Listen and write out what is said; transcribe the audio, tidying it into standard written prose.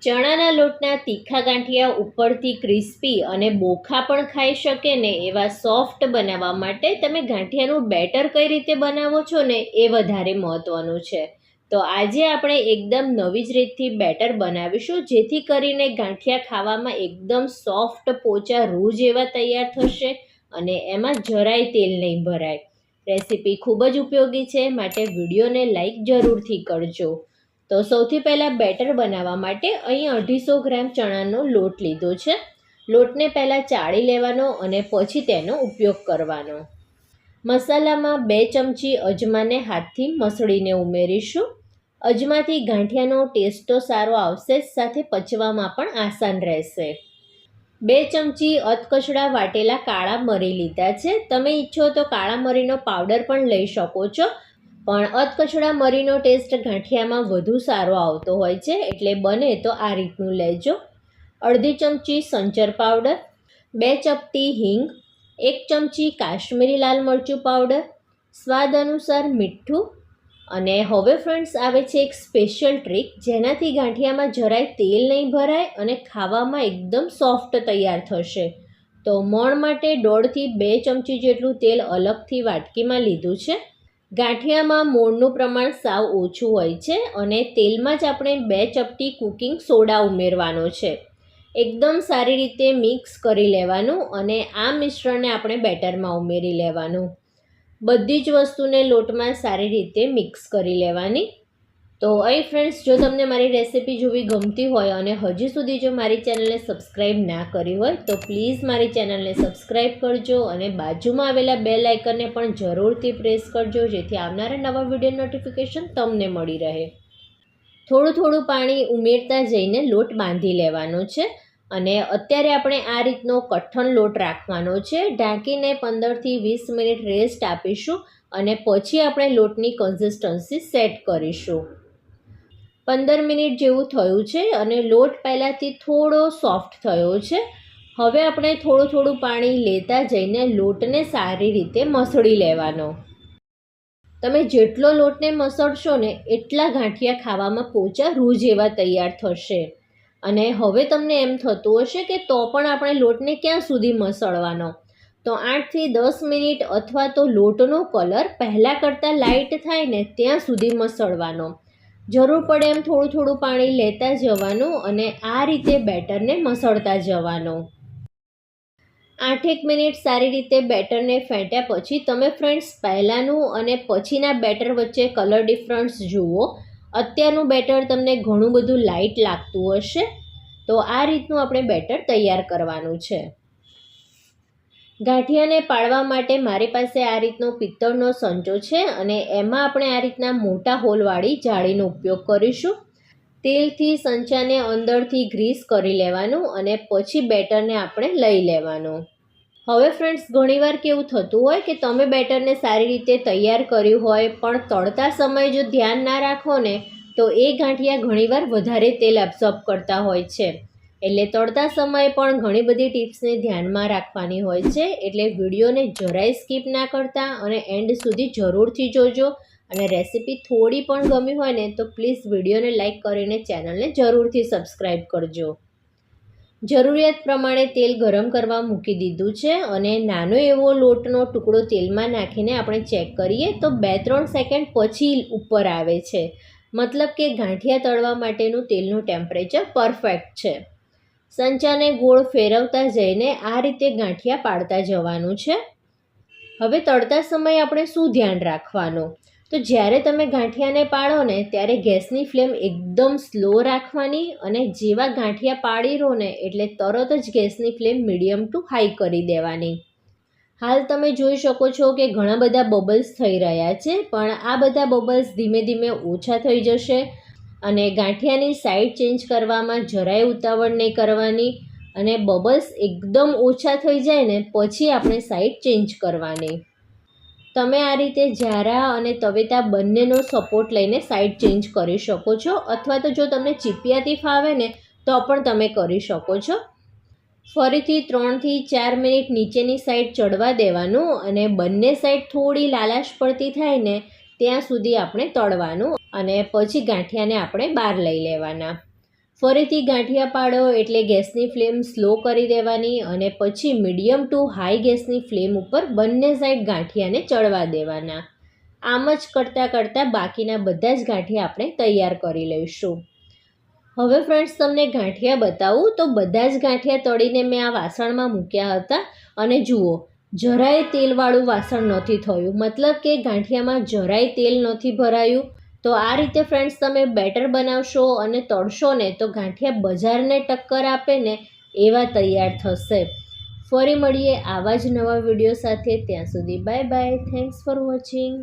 ચણાના લોટના તીખા ગાંઠિયા ઉપરથી ક્રિસ્પી અને બોખા પણ ખાઈ શકે ને એવા સોફ્ટ બનાવવા માટે તમે ગાંઠિયાનું બેટર કઈ રીતે બનાવો છો ને એ વધારે મહત્ત્વનું છે. તો આજે આપણે એકદમ નવી જ રીતથી બેટર બનાવીશું, જેથી કરીને ગાંઠિયા ખાવામાં એકદમ સોફ્ટ પોચા રૂ જેવા તૈયાર થશે અને એમાં જરાય તેલ નહીં ભરાય. રેસીપી ખૂબ જ ઉપયોગી છે, માટે વિડીયોને લાઈક જરૂરથી કરજો. તો સૌથી પહેલાં બેટર બનાવવા માટે અહીં 250 ગ્રામ ચણાનો લોટ લીધો છે. લોટને પહેલાં ચાળી લેવાનો અને પછી તેનો ઉપયોગ કરવાનો. મસાલામાં 2 ચમચી અજમાને હાથથી મસળીને ઉમેરીશું. અજમાથી ગાંઠિયાનો ટેસ્ટ તો સારો આવશે જ, સાથે પચવામાં પણ આસાન રહેશે. 2 ચમચી અધકચરા વાટેલા કાળા મરી લીધા છે. તમે ઈચ્છો તો કાળા મરીનો પાવડર પણ લઈ શકો છો, પણ અધકચરા મરીનો ટેસ્ટ ગાંઠિયામાં વધુ સારો આવતો હોય છે, એટલે બને તો આ રીતનું લેજો. અડધી ચમચી સંચર પાવડર, 2 ચપટી હિંગ, 1 ચમચી કાશ્મીરી લાલ મરચું પાવડર, સ્વાદ અનુસાર મીઠું. અને હવે ફ્રેન્ડ્સ આવે છે એક સ્પેશિયલ ટ્રીક, જેનાથી ગાંઠિયામાં જરાય તેલ નહીં ભરાય અને ખાવામાં એકદમ સોફ્ટ તૈયાર થશે. તો મોણ માટે 1.5 થી 2 ચમચી જેટલું તેલ અલગથી વાટકીમાં લીધું છે. ગાંઠિયામાં મોણનું પ્રમાણ સાવ ઓછું હોય છે અને તેલમાં જ આપણે 2 ચપટી કુકિંગ સોડા ઉમેરવાનો છે. એકદમ સારી રીતે મિક્સ કરી લેવાનું અને આ મિશ્રણને આપણે બેટરમાં ઉમેરી લેવાનું. બધી જ વસ્તુને લોટમાં સારી રીતે મિક્સ કરી લેવાની. તો અહીં ફ્રેન્ડ્સ, જો તમને મારી રેસીપી જોવી ગમતી હોય અને હજી સુધી જો મારી ચેનલને સબસ્ક્રાઈબ ના કરી હોય તો પ્લીઝ મારી ચેનલને સબસ્ક્રાઈબ કરજો અને બાજુમાં આવેલા બેલ આઇકનને પણ જરૂરથી પ્રેસ કરજો, જેથી આવનારા નવા વિડીયો નોટિફિકેશન તમને મળી રહે. થોડું થોડું પાણી ઉમેરતા જઈને લોટ બાંધી લેવાનો છે અને અત્યારે આપણે આ રીતનો કઠણ લોટ રાખવાનો છે. ઢાંકીને 15 થી 20 મિનિટ રેસ્ટ આપીશું અને પછી આપણે લોટની કન્સિસ્ટન્સી સેટ કરીશું. 15 મિનિટ જેવું થયું છે અને લોટ પહેલાંથી થોડો સોફ્ટ થયો છે. હવે આપણે થોડું થોડું પાણી લેતા જઈને લોટને સારી રીતે મસળી લેવાનો. તમે જેટલો લોટને મસળશો ને એટલા ગાંઠિયા ખાવામાં પોચા રૂ જેવા તૈયાર થશે. અને હવે તમને એમ થતું હશે કે તો પણ આપણે લોટને ક્યાં સુધી મસળવાનો, તો 8 થી 10 મિનિટ અથવા તો લોટનો કલર પહેલાં કરતાં લાઇટ થાય ને ત્યાં સુધી મસળવાનો. જરૂર પડે એમ થોડું થોડું પાણી લેતા જવાનું અને આ રીતે બેટરને મસળતા જવાનું. 8 મિનિટ સારી રીતે બેટરને ફેંટ્યા પછી તમે ફ્રેન્ડ્સ પહેલાંનું અને પછીના બેટર વચ્ચે કલર ડિફરન્સ જુઓ. અત્યારનું બેટર તમને ઘણું બધું લાઇટ લાગતું હશે. તો આ રીતનું આપણે બેટર તૈયાર કરવાનું છે. ગાંઠિયાને પાડવા માટે મારી પાસે આ રીતનો પિત્તળનો સંચો છે અને એમાં આપણે આ રીતના મોટા હોલવાળી જાળીનો ઉપયોગ કરીશું. તેલથી સંચાને અંદરથી ગ્રીસ કરી લેવાનું અને પછી બેટરને આપણે લઈ લેવાનું. હવે ફ્રેન્ડ્સ, ઘણીવાર કેવું થતું હોય કે તમે બેટરને સારી રીતે તૈયાર કર્યું હોય પણ તળતા સમયે જો ધ્યાન ના રાખો ને તો એ ગાંઠિયા ઘણીવાર વધારે તેલ એબ્ઝોર્બ કરતા હોય છે. એટલે તળતા સમયે પણ ઘણી બધી ટિપ્સને ધ્યાનમાં રાખવાની હોય છે. એટલે વિડીયોને જરાય સ્કીપ ના કરતા અને એન્ડ સુધી જરૂરથી જોજો. અને રેસીપી થોડી પણ ગમી હોય ને તો પ્લીઝ વિડીયોને લાઇક કરીને ચેનલને જરૂરથી સબસ્ક્રાઈબ કરજો. જરૂરિયાત પ્રમાણે તેલ ગરમ કરવા મૂકી દીધું છે અને નાનો એવો લોટનો ટુકડો તેલમાં નાખીને આપણે ચેક કરીએ તો 2-3 સેકન્ડ પછી ઉપર આવે છે. મતલબ કે ગાંઠિયા તળવા માટેનું તેલનું ટેમ્પરેચર પરફેક્ટ છે. સંચાને ગોળ ફેરવતા જઈને આ રીતે ગાંઠિયા પાડતા જવાનું છે. હવે તળતા સમયે આપણે શું ધ્યાન રાખવાનું, તો જ્યારે તમે ગાંઠિયાને પાડો ને ત્યારે ગેસની ફ્લેમ એકદમ સ્લો રાખવાની અને જેવા ગાંઠિયા પાડી રહો ને એટલે તરત જ ગેસની ફ્લેમ મીડિયમ ટુ હાઈ કરી દેવાની. હાલ તમે જોઈ શકો છો કે ઘણા બધા બબલ્સ થઈ રહ્યા છે, પણ આ બધા બબલ્સ ધીમે ધીમે ઓછા થઈ જશે. અને ગાંઠિયાની સાઈડ ચેન્જ કરવામાં જરાય ઉતાવળ નહીં કરવાની અને બબલ્સ એકદમ ઓછા થઈ જાય ને પછી આપણે સાઈડ ચેન્જ કરવાની. તમે આ રીતે જારા અને તવેતા બંનેનો સપોર્ટ લઈને સાઈડ ચેન્જ કરી શકો છો, અથવા તો જો તમને ચીપિયાથી ફાવે ને તો પણ તમે કરી શકો છો. ફરીથી 3 થી 4 મિનિટ નીચેની સાઈડ ચડવા દેવાનું અને બંને સાઈડ થોડી લાલાશ પડતી થાય ને ત્યાં સુધી આપણે તળવાનું અને પછી ગાંઠિયાને આપણે બહાર લઈ લેવાના. ફરીથી ગાંઠિયા પાડો એટલે ગેસની ફ્લેમ સ્લો કરી દેવાની અને પછી મીડિયમ ટુ હાઈ ગેસની ફ્લેમ ઉપર બંને સાઈડ ગાંઠિયાને ચડવા દેવાના. આમ જ કરતાં બાકીના બધા જ ગાંઠિયા આપણે તૈયાર કરી લઈશું. હવે ફ્રેન્ડ્સ તમને ગાંઠિયા બતાવું તો બધા જ ગાંઠિયા તળીને મેં આ વાસણમાં મૂક્યા હતા અને જુઓ જરાય તેલવાળું વાસણ નથી થયું, મતલબ કે ગાંઠિયામાં જરાય તેલ નથી ભરાયું. તો આ રીતે ફ્રેન્ડ્સ તમે બેટર બનાવશો અને તળશો ને તો ગાંઠિયા બજારને ટક્કર આપે ને એવા તૈયાર થશે. ફરી મળીએ આવા જ નવા વિડીયો સાથે. ત્યાં સુધી bye bye. Thanks for watching.